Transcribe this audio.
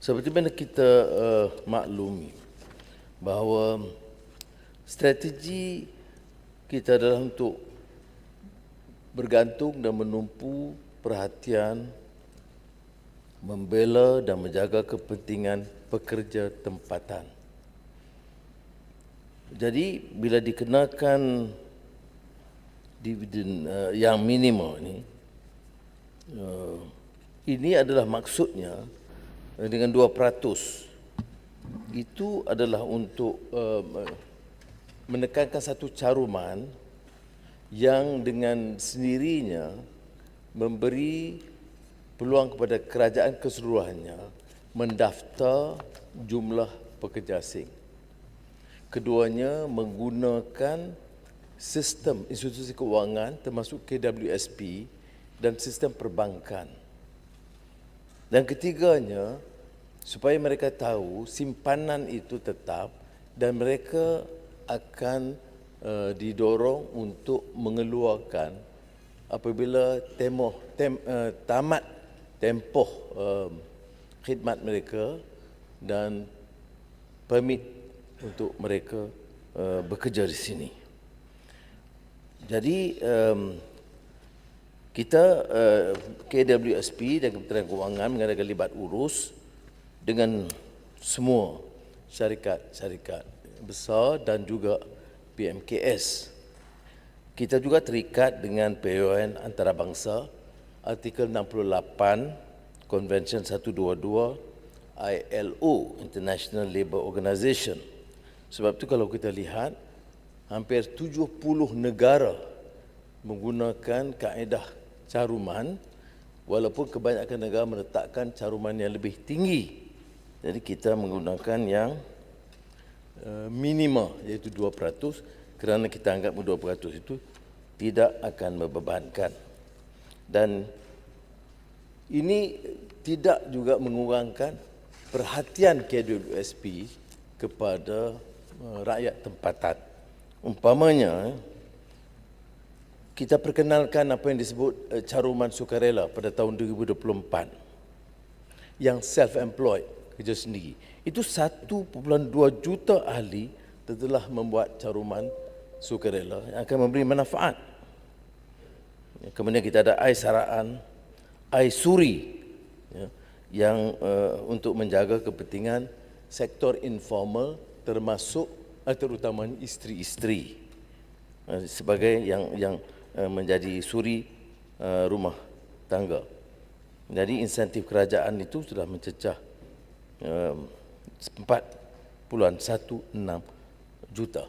Seperti mana kita maklumi bahawa strategi kita adalah untuk bergantung dan menumpu perhatian, membela dan menjaga kepentingan pekerja tempatan. Jadi bila dikenakan dividen yang minimum ini adalah maksudnya dengan 2%. Itu adalah untuk menekankan satu caruman yang dengan sendirinya memberi peluang kepada kerajaan keseluruhannya mendaftar jumlah pekerja asing. Keduanya menggunakan sistem institusi kewangan termasuk KWSP dan sistem perbankan. Dan ketiganya, supaya mereka tahu simpanan itu tetap dan mereka akan didorong untuk mengeluarkan apabila tamat tempoh khidmat mereka dan permit untuk mereka bekerja di sini. Jadi kita KWSP dan Kementerian Kewangan mengadakan libat urus dengan semua syarikat-syarikat besar dan juga PMKS. Kita juga terikat dengan PUN antarabangsa artikel 68 Convention 122 ILO International Labour Organization. Sebab itu kalau kita lihat hampir 70 negara menggunakan kaedah caruman walaupun kebanyakan negara meletakkan caruman yang lebih tinggi. Jadi kita menggunakan yang minima iaitu 2% kerana kita anggap 2% itu tidak akan membebankan. Dan ini tidak juga mengurangkan perhatian KWSP kepada rakyat tempatan. Umpamanya, kita perkenalkan apa yang disebut caruman sukarela pada tahun 2024 yang self-employed, kerja sendiri. Itu 1.2 juta ahli telah membuat caruman sukarela yang akan memberi manfaat. Kemudian kita ada Aisaraan, Aisuri yang untuk menjaga kepentingan sektor informal termasuk terutamanya isteri-isteri sebagai yang menjadi suri rumah tangga. Jadi insentif kerajaan itu sudah mencecah 4.16 juta.